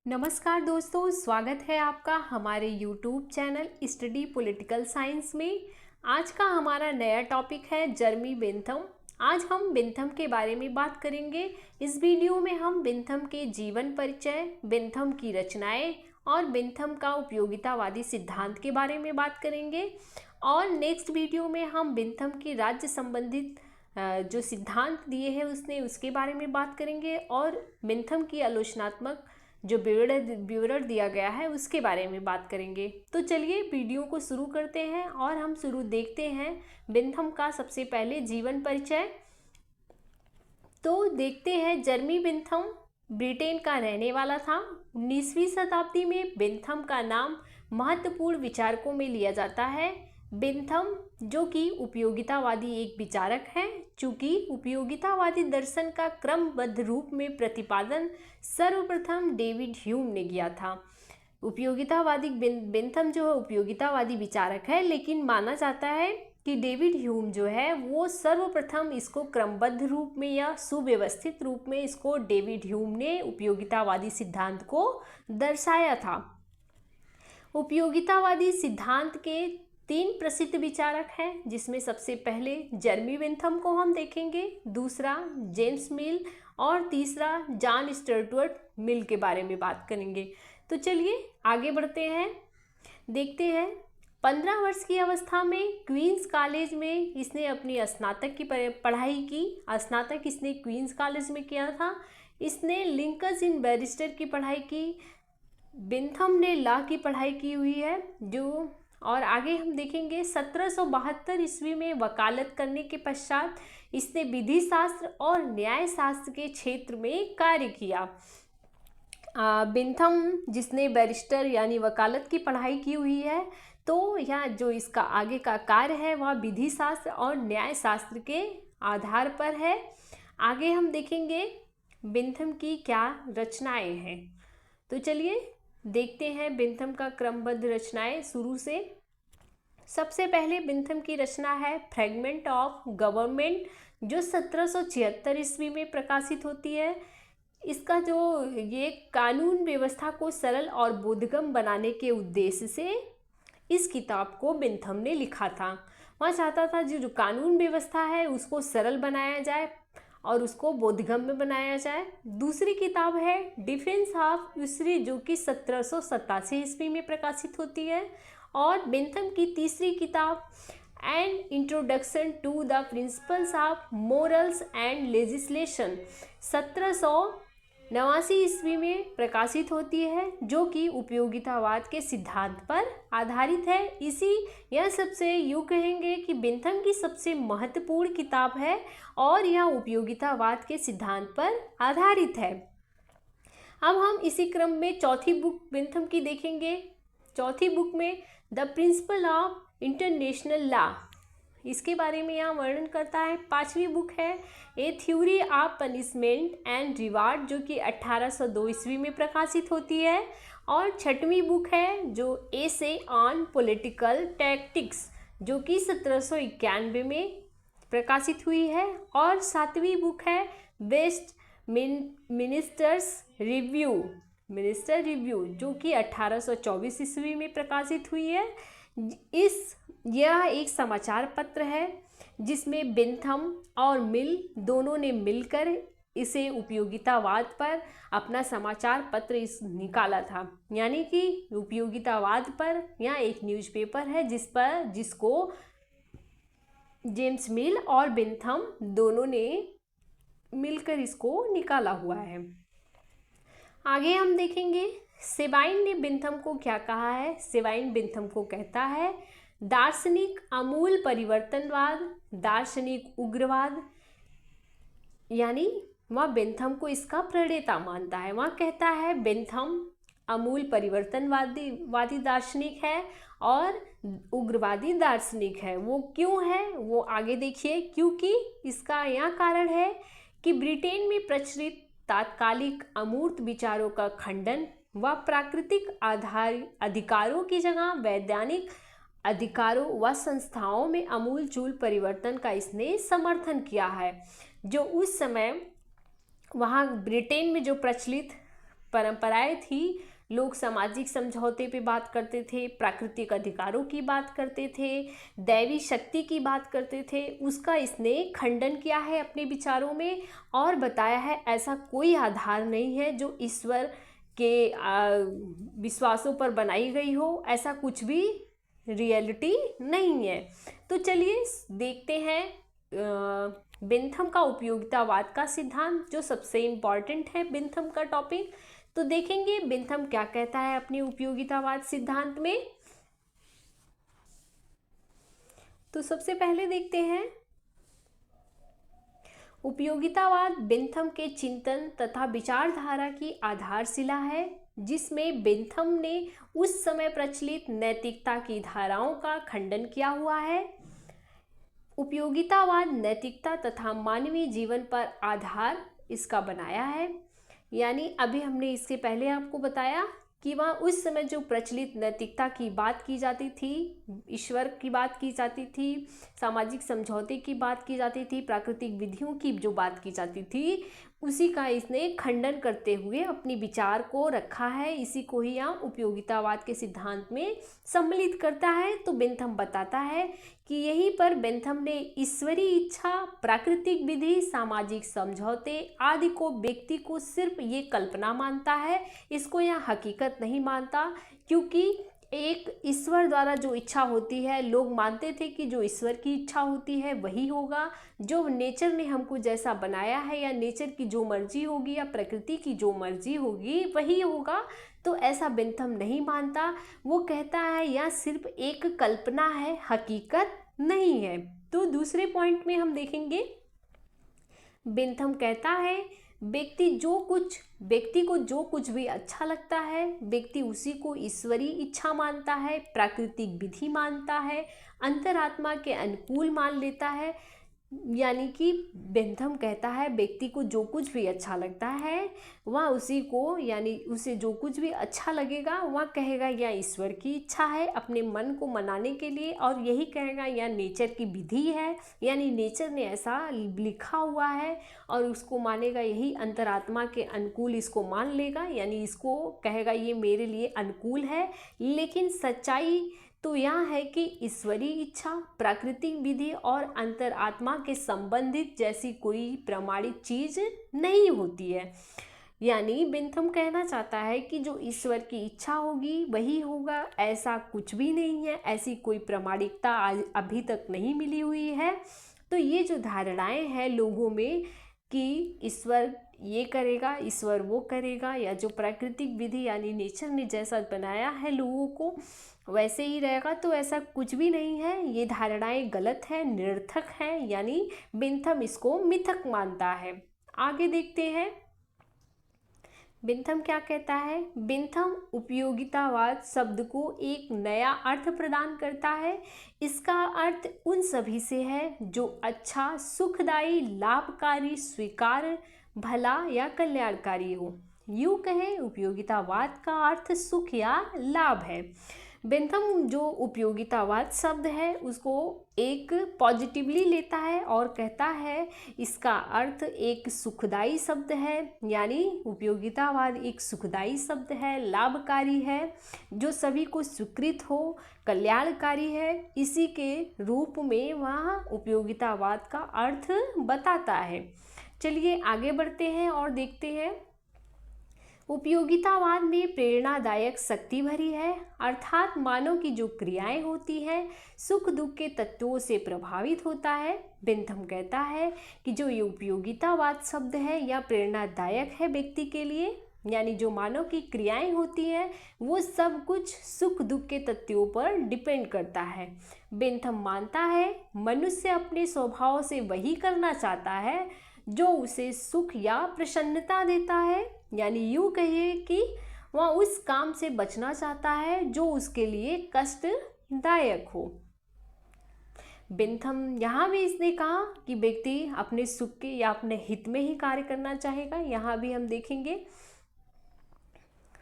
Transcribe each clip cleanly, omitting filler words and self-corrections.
नमस्कार दोस्तों, स्वागत है आपका हमारे YouTube channel study political science में। आज का हमारा नया टॉपिक है जर्मी बेंथम। आज हम बेंथम के बारे में बात करेंगे। इस वीडियो में हम बेंथम के जीवन परिचय, बेंथम की रचनाएं और बेंथम का उपयोगितावादी सिद्धांत के बारे में बात करेंगे। और नेक्स्ट वीडियो में हम बेंथम की राज्य संबंधित जो सिद्धांत दिए हैं उसके बारे में बात करेंगे और बेंथम की आलोचनात्मक जो विवरण दिया गया है उसके बारे में बात करेंगे। तो चलिए वीडियो को शुरू करते हैं और हम देखते हैं बेंथम का सबसे पहले जीवन परिचय। तो देखते हैं, जर्मी बेंथम ब्रिटेन का रहने वाला था। 19वीं शताब्दी में बेंथम का नाम महत्वपूर्ण विचारकों में लिया जाता है। बेंथम जो कि उपयोगितावादी एक विचारक हैं, चूँकि उपयोगितावादी दर्शन का क्रमबद्ध रूप में प्रतिपादन सर्वप्रथम डेविड ह्यूम ने किया था। उपयोगितावादी बेंथम जो है उपयोगितावादी विचारक है, लेकिन माना जाता है कि डेविड ह्यूम जो है वो सर्वप्रथम इसको क्रमबद्ध रूप में या सुव्यवस्थित रूप में इसको डेविड ह्यूम ने उपयोगितावादी सिद्धांत को दर्शाया था। उपयोगितावादी सिद्धांत के 3 प्रसिद्ध विचारक हैं, जिसमें सबसे पहले जर्मी बेंथम को हम देखेंगे, दूसरा जेम्स मिल और तीसरा जॉन स्टुअर्ट मिल के बारे में बात करेंगे। तो चलिए आगे बढ़ते हैं, देखते हैं। 15 वर्ष की अवस्था में क्वींस कॉलेज में इसने अपनी स्नातक की पढ़ाई की। स्नातक इसने क्वींस कॉलेज में किया था। इसने लिंकन इन बैरिस्टर की पढ़ाई की। बेंथम ने लॉ की पढ़ाई की हुई है और आगे हम देखेंगे 1772 ईस्वी में वकालत करने के पश्चात इसने विधि शास्त्र और न्याय शास्त्र के क्षेत्र में कार्य किया। बेंथम जिसने बैरिस्टर यानी वकालत की पढ़ाई की हुई है, तो यह जो इसका आगे का कार्य है वह विधि शास्त्र और न्याय शास्त्र के आधार पर है। आगे हम देखेंगे बेंथम की क्या रचनाएं हैं। तो चलिए देखते हैं बेंथम का क्रमबद्ध रचनाएं शुरू से। सबसे पहले बेंथम की रचना है फ्रेगमेंट ऑफ गवर्नमेंट, जो 1776 ईस्वी में प्रकाशित होती है। इसका जो ये कानून व्यवस्था को सरल और बोधगम्य बनाने के उद्देश्य से इस किताब को बेंथम ने लिखा था। वह चाहता था जो कानून व्यवस्था है उसको सरल बनाया जाए और उसको बोधगम्य बनाया जाए। दूसरी किताब है डिफेंस ऑफ यूसरी, जो कि 1787 ईस्वी में प्रकाशित होती है। और बेंथम की तीसरी किताब an introduction to the principles of morals and legislation 1789 ईस्वी में प्रकाशित होती है, जो कि उपयोगितावाद के सिद्धांत पर आधारित है। यह सबसे यूँ कहेंगे कि बेंथम की सबसे महत्वपूर्ण किताब है और यह उपयोगितावाद के सिद्धांत पर आधारित है। अब हम इसी क्रम में चौथी बुक बेंथम की देखेंगे। चौथी बुक में the principle of international law, इसके बारे में यहाँ वर्णन करता है। 5वीं बुक है ए theory of punishment and reward, जो कि 1802 ईस्वी में प्रकाशित होती है। और 6वीं बुक है जो एसे ऑन पॉलिटिकल टैक्टिक्स, जो कि 1791 में प्रकाशित हुई है। और 7वीं बुक है बेस्ट मिनिस्टर रिव्यू, जो कि 1824 ईस्वी में प्रकाशित हुई है। यह एक समाचार पत्र है जिसमें बेंथम और मिल दोनों ने मिलकर इसे उपयोगितावाद पर अपना समाचार पत्र निकाला था। यानी कि उपयोगितावाद पर यह एक न्यूज़पेपर है जिसको जेम्स मिल और बेंथम दोनों ने मिलकर इसको निकाला हुआ है। आगे हम देखेंगे सेबाइन ने बेंथम को क्या कहा है। सेबाइन बेंथम को कहता है दार्शनिक आमूल परिवर्तनवाद, दार्शनिक उग्रवाद, यानी वह बेंथम को इसका प्रणेता मानता है। वह कहता है बेंथम आमूल परिवर्तनवादी दार्शनिक है और उग्रवादी दार्शनिक है। वो क्यों है वो आगे देखिए, क्योंकि इसका यह कारण है कि ब्रिटेन में प्रचलित तात्कालिक अमूर्त विचारों का खंडन व प्राकृतिक अधिकारों की जगह वैधानिक अधिकारों व संस्थाओं में आमूलचूल परिवर्तन का इसने समर्थन किया है। जो उस समय वहाँ ब्रिटेन में जो प्रचलित परंपराएं थी। लोग सामाजिक समझौते पे बात करते थे, प्राकृतिक अधिकारों की बात करते थे, दैवी शक्ति की बात करते थे। उसका इसने खंडन किया है अपने विचारों में और बताया है ऐसा कोई आधार नहीं है जो ईश्वर के विश्वासों पर बनाई गई हो, ऐसा कुछ भी रियलिटी नहीं है। तो चलिए देखते हैं बेंथम का उपयोगितावाद का सिद्धांत, जो सबसे इम्पॉर्टेंट है बेंथम का टॉपिक। तो देखेंगे बेंथम क्या कहता है अपने उपयोगितावाद सिद्धांत में। तो सबसे पहले देखते हैं, उपयोगितावाद बेंथम के चिंतन तथा विचारधारा की आधारशिला है, जिसमें बेंथम ने उस समय प्रचलित नैतिकता की धाराओं का खंडन किया हुआ है। उपयोगितावाद नैतिकता तथा मानवीय जीवन पर आधार इसका बनाया है। यानी अभी हमने इससे पहले आपको बताया कि वहाँ उस समय जो प्रचलित नैतिकता की बात की जाती थी, ईश्वर की बात की जाती थी, सामाजिक समझौते की बात की जाती थी, प्राकृतिक विधियों की जो बात की जाती थी, उसी का इसने खंडन करते हुए अपनी विचार को रखा है। इसी को ही यहाँ उपयोगितावाद के सिद्धांत में सम्मिलित करता है। तो बेंथम बताता है कि यहीं पर बेंथम ने ईश्वरीय इच्छा, प्राकृतिक विधि, सामाजिक समझौते आदि को व्यक्ति को सिर्फ ये कल्पना मानता है, इसको यहाँ हकीकत नहीं मानता। क्योंकि एक ईश्वर द्वारा जो इच्छा होती है, लोग मानते थे कि जो ईश्वर की इच्छा होती है वही होगा, जो नेचर ने हमको जैसा बनाया है या नेचर की जो मर्जी होगी या प्रकृति की जो मर्जी होगी वही होगा। तो ऐसा बेंथम नहीं मानता। वो कहता है यह सिर्फ एक कल्पना है, हकीकत नहीं है। तो दूसरे पॉइंट में हम देखेंगे, बेंथम कहता है व्यक्ति को जो कुछ भी अच्छा लगता है, व्यक्ति उसी को ईश्वरीय इच्छा मानता है, प्राकृतिक विधि मानता है, अंतरात्मा के अनुकूल मान लेता है। यानी कि बेंथम कहता है व्यक्ति को जो कुछ भी अच्छा लगता है वह उसी को, यानी उसे जो कुछ भी अच्छा लगेगा वह कहेगा यह ईश्वर की इच्छा है अपने मन को मनाने के लिए, और यही कहेगा यह नेचर की विधि है, यानी नेचर ने ऐसा लिखा हुआ है और उसको मानेगा, यही अंतरात्मा के अनुकूल इसको मान लेगा, यानी इसको कहेगा ये मेरे लिए अनुकूल है। लेकिन सच्चाई तो यह है कि ईश्वरीय इच्छा, प्राकृतिक विधि और अंतरात्मा के संबंधित जैसी कोई प्रमाणित चीज नहीं होती है। यानी बेंथम कहना चाहता है कि जो ईश्वर की इच्छा होगी वही होगा, ऐसा कुछ भी नहीं है, ऐसी कोई प्रमाणिकता आज अभी तक नहीं मिली हुई है। तो ये जो धारणाएं हैं लोगों में कि ईश्वर ये करेगा, ईश्वर वो करेगा, या जो प्राकृतिक विधि यानी नेचर ने जैसा बनाया है लोगों को वैसे ही रहेगा, तो ऐसा कुछ भी नहीं है। ये धारणाएं गलत है, निरर्थक है, यानी बेंथम इसको मिथक मानता है। आगे देखते हैं बेंथम क्या कहता है। बेंथम उपयोगितावाद शब्द को एक नया अर्थ प्रदान करता है। इसका अर्थ उन सभी से है जो अच्छा, सुखदायी, लाभकारी, स्वीकार्य, भला या कल्याणकारी हो। यूँ कहें उपयोगितावाद का अर्थ सुख या लाभ है। बेंथम जो उपयोगितावाद शब्द है उसको एक पॉजिटिवली लेता है और कहता है इसका अर्थ एक सुखदायी शब्द है, यानी उपयोगितावाद एक सुखदायी शब्द है, लाभकारी है, जो सभी को स्वीकृत हो, कल्याणकारी है, इसी के रूप में वह उपयोगितावाद का अर्थ बताता है। चलिए आगे बढ़ते हैं और देखते हैं। उपयोगितावाद में प्रेरणादायक शक्ति भरी है, अर्थात मानव की जो क्रियाएं होती हैं सुख दुख के तत्वों से प्रभावित होता है। बेंथम कहता है कि जो ये उपयोगितावाद शब्द है यह प्रेरणादायक है व्यक्ति के लिए, यानी जो मानव की क्रियाएं होती हैं वो सब कुछ सुख दुख के तत्वों पर डिपेंड करता है। बेंथम मानता है मनुष्य अपने स्वभाव से वही करना चाहता है जो उसे सुख या प्रसन्नता देता है, यानी यूँ कहिए कि वह उस काम से बचना चाहता है जो उसके लिए कष्टदायक हो। बेंथम यहाँ भी इसने कहा कि व्यक्ति अपने सुख के या अपने हित में ही कार्य करना चाहेगा। यहाँ भी हम देखेंगे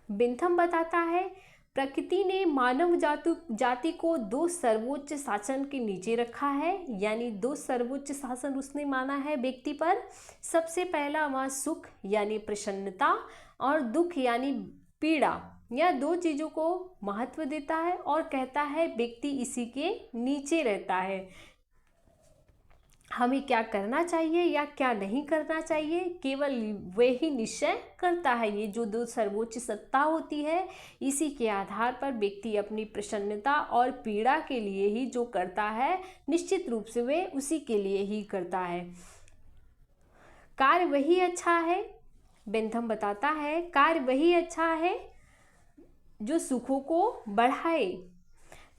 बेंथम बताता है प्रकृति ने मानव जाति को दो सर्वोच्च शासन के नीचे रखा है, यानी दो सर्वोच्च शासन उसने माना है व्यक्ति पर। सबसे पहला वह सुख यानी प्रसन्नता और दुख यानी पीड़ा, यह दो चीज़ों को महत्व देता है और कहता है व्यक्ति इसी के नीचे रहता है। हमें क्या करना चाहिए या क्या नहीं करना चाहिए केवल वही निश्चय करता है। ये जो दो सर्वोच्च सत्ता होती है, इसी के आधार पर व्यक्ति अपनी प्रसन्नता और पीड़ा के लिए ही जो करता है, निश्चित रूप से वे उसी के लिए ही करता है। कार्य वही अच्छा है, बेंथम बताता है, कार्य वही अच्छा है जो सुखों को बढ़ाए,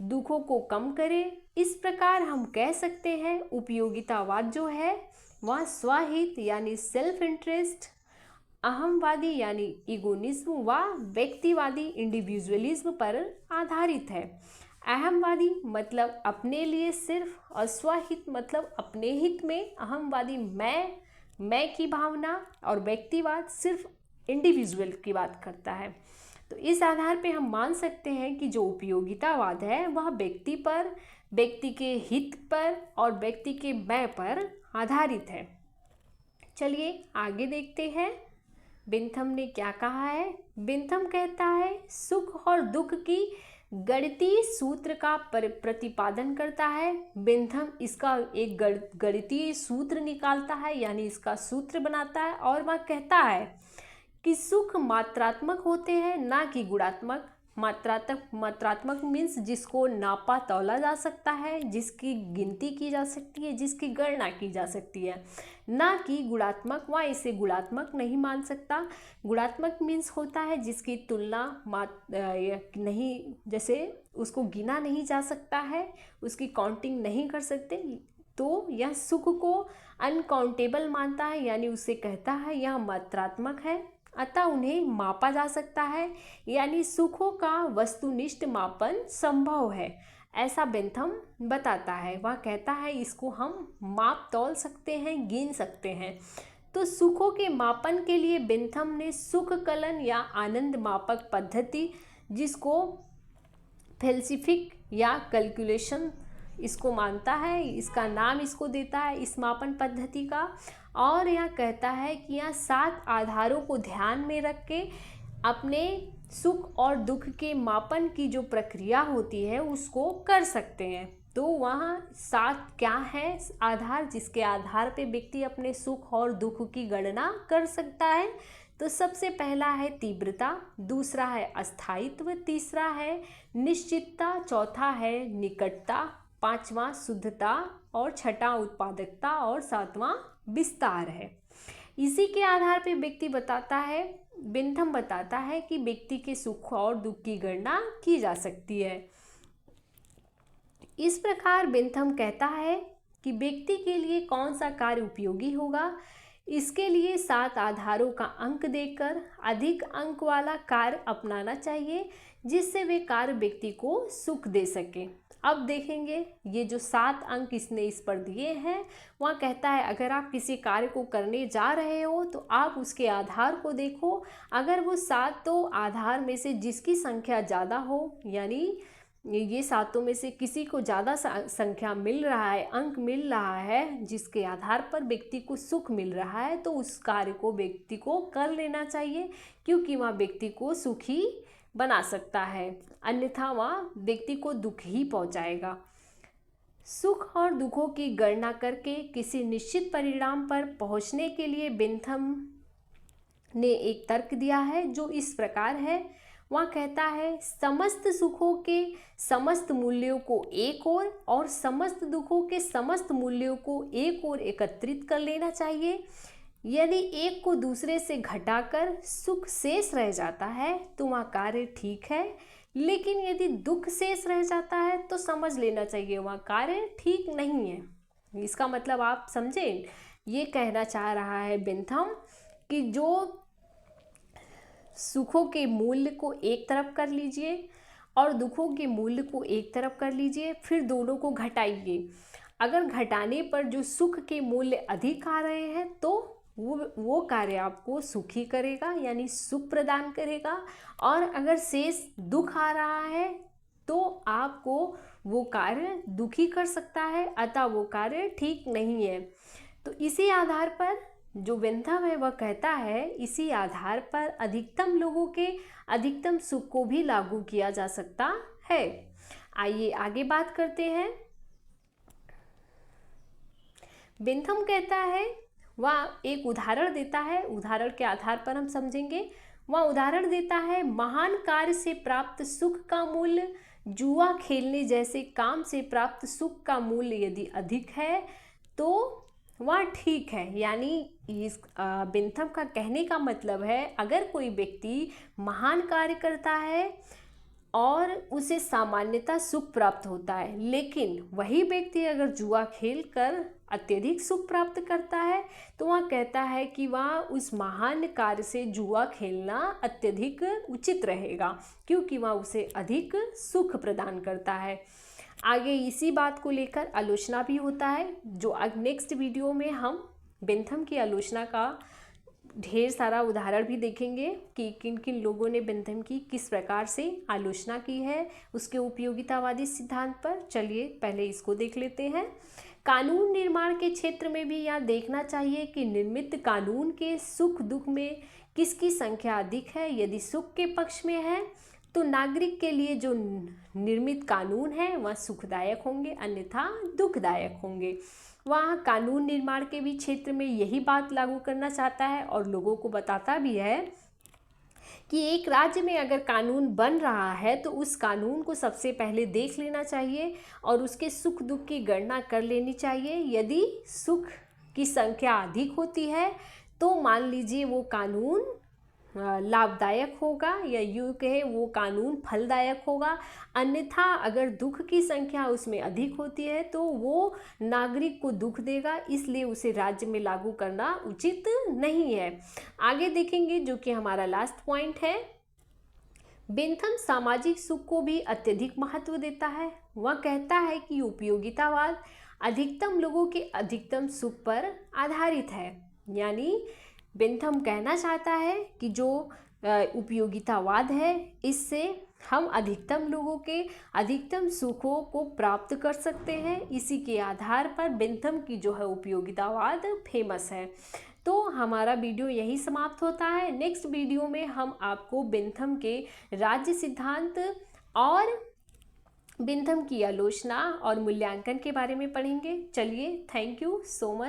दुखों को कम करे। इस प्रकार हम कह सकते हैं उपयोगितावाद जो है वह स्वहित यानी सेल्फ इंटरेस्ट, अहमवादी यानी इगोनिज्म व व्यक्तिवादी इंडिविजुअलिज्म पर आधारित है। अहमवादी मतलब अपने लिए सिर्फ, और स्वहित मतलब अपने हित में, अहमवादी मैं की भावना, और व्यक्तिवाद सिर्फ इंडिविजुअल की बात करता है। तो इस आधार पे हम मान सकते हैं कि जो उपयोगितावाद है वह व्यक्ति पर, व्यक्ति के हित पर और व्यक्ति के मैं पर आधारित है। चलिए आगे देखते हैं बेंथम ने क्या कहा है। बेंथम कहता है सुख और दुख की गणितीय सूत्र का प्रतिपादन करता है। बेंथम इसका एक गणितीय सूत्र निकालता है, यानी इसका सूत्र बनाता है, और वह कहता है कि सुख मात्रात्मक होते हैं ना कि गुणात्मक। मात्रात्मक मीन्स जिसको नापा तौला जा सकता है, जिसकी गिनती की जा सकती है, जिसकी गणना की जा सकती है, ना कि गुणात्मक। वह इसे गुणात्मक नहीं मान सकता। गुणात्मक मीन्स होता है जिसकी तुलना नहीं, जैसे उसको गिना नहीं जा सकता है, उसकी काउंटिंग नहीं कर सकते, तो यह सुख को अनकाउंटेबल मानता है, यानी उसे कहता है यह मात्रात्मक है, अतः उन्हें मापा जा सकता है, यानी सुखों का वस्तुनिष्ठ मापन संभव है, ऐसा बेंथम बताता है। वह कहता है इसको हम माप तौल सकते हैं, गिन सकते हैं। तो सुखों के मापन के लिए बेंथम ने सुख कलन या आनंद मापक पद्धति, जिसको फेल्सिफिक या कैलकुलेशन इसको मानता है, इसका नाम इसको देता है इस मापन पद्धति का। और यह कहता है कि यह 7 आधारों को ध्यान में रख के अपने सुख और दुख के मापन की जो प्रक्रिया होती है उसको कर सकते हैं। तो वहाँ 7 क्या है आधार, जिसके आधार पे व्यक्ति अपने सुख और दुख की गणना कर सकता है। तो सबसे पहला है तीव्रता, दूसरा है अस्थायित्व, तीसरा है निश्चितता, चौथा है निकटता, पांचवा शुद्धता, और छठा उत्पादकता, और सातवां विस्तार है। इसी के आधार पे व्यक्ति बताता है, बेंथम बताता है कि व्यक्ति के सुख और दुख की गणना की जा सकती है। इस प्रकार बेंथम कहता है कि व्यक्ति के लिए कौन सा कार्य उपयोगी होगा, इसके लिए 7 आधारों का अंक देकर अधिक अंक वाला कार्य अपनाना चाहिए, जिससे वे कार्य व्यक्ति को सुख दे सके। अब देखेंगे ये जो 7 अंक इसने इस पर दिए हैं, वह कहता है अगर आप किसी कार्य को करने जा रहे हो तो आप उसके आधार को देखो। अगर वो 7 आधार में से जिसकी संख्या ज़्यादा हो, यानी ये 7 में से किसी को ज़्यादा संख्या मिल रहा है, अंक मिल रहा है, जिसके आधार पर व्यक्ति को सुख मिल रहा है, तो उस कार्य को व्यक्ति को कर लेना चाहिए, क्योंकि वह व्यक्ति को सुखी बना सकता है, अन्यथा वह व्यक्ति को दुख ही पहुंचाएगा। सुख और दुखों की गणना करके किसी निश्चित परिणाम पर पहुंचने के लिए बेंथम ने एक तर्क दिया है जो इस प्रकार है। वह कहता है समस्त सुखों के समस्त मूल्यों को एक ओर और समस्त दुखों के समस्त मूल्यों को एक ओर एकत्रित कर लेना चाहिए। यदि एक को दूसरे से घटाकर सुख शेष रह जाता है तो वह कार्य ठीक है, लेकिन यदि दुख शेष रह जाता है तो समझ लेना चाहिए वह कार्य ठीक नहीं है। इसका मतलब आप समझें, ये कहना चाह रहा है बेंथम कि जो सुखों के मूल्य को एक तरफ कर लीजिए और दुखों के मूल्य को एक तरफ कर लीजिए, फिर दोनों को घटाइए। अगर घटाने पर जो सुख के मूल्य अधिक आ रहे हैं तो वो कार्य आपको सुखी करेगा यानी सुख प्रदान करेगा, और अगर शेष दुख आ रहा है तो आपको वो कार्य दुखी कर सकता है, अतः वो कार्य ठीक नहीं है। तो इसी आधार पर जो बेंथम है वह कहता है, इसी आधार पर अधिकतम लोगों के अधिकतम सुख को भी लागू किया जा सकता है। आइए आगे बात करते हैं। बेंथम कहता है, वह एक उदाहरण देता है, उदाहरण के आधार पर हम समझेंगे। वह उदाहरण देता है, महान कार्य से प्राप्त सुख का मूल्य जुआ खेलने जैसे काम से प्राप्त सुख का मूल्य यदि अधिक है तो वह ठीक है। यानी इस बेंथम का कहने का मतलब है, अगर कोई व्यक्ति महान कार्य करता है और उसे सामान्यतः सुख प्राप्त होता है, लेकिन वही व्यक्ति अगर जुआ खेल कर अत्यधिक सुख प्राप्त करता है तो वह कहता है कि वह उस महान कार्य से जुआ खेलना अत्यधिक उचित रहेगा, क्योंकि वह उसे अधिक सुख प्रदान करता है। आगे इसी बात को लेकर आलोचना भी होता है, जो नेक्स्ट वीडियो में हम बेंथम की आलोचना का ढेर सारा उदाहरण भी देखेंगे कि किन किन लोगों ने बेंथम की किस प्रकार से आलोचना की है उसके उपयोगितावादी सिद्धांत पर। चलिए पहले इसको देख लेते हैं। कानून निर्माण के क्षेत्र में भी यह देखना चाहिए कि निर्मित कानून के सुख दुख में किसकी संख्या अधिक है। यदि सुख के पक्ष में है तो नागरिक के लिए जो निर्मित कानून है वह सुखदायक होंगे, अन्यथा दुखदायक होंगे। वह कानून निर्माण के भी क्षेत्र में यही बात लागू करना चाहता है और लोगों को बताता भी है कि एक राज्य में अगर कानून बन रहा है तो उस कानून को सबसे पहले देख लेना चाहिए और उसके सुख दुख की गणना कर लेनी चाहिए। यदि सुख की संख्या अधिक होती है तो मान लीजिए वो कानून लाभदायक होगा, या यूँ कहे वो कानून फलदायक होगा। अन्यथा अगर दुख की संख्या उसमें अधिक होती है तो वो नागरिक को दुख देगा, इसलिए उसे राज्य में लागू करना उचित नहीं है। आगे देखेंगे जो कि हमारा लास्ट पॉइंट है। बेंथम सामाजिक सुख को भी अत्यधिक महत्व देता है। वह कहता है कि उपयोगितावाद अधिकतम लोगों के अधिकतम सुख पर आधारित है। यानी बेंथम कहना चाहता है कि जो उपयोगितावाद है इससे हम अधिकतम लोगों के अधिकतम सुखों को प्राप्त कर सकते हैं। इसी के आधार पर बेंथम की जो है उपयोगितावाद फेमस है। तो हमारा वीडियो यही समाप्त होता है। नेक्स्ट वीडियो में हम आपको बेंथम के राज्य सिद्धांत और बेंथम की आलोचना और मूल्यांकन के बारे में पढ़ेंगे। चलिए, थैंक यू सो मच।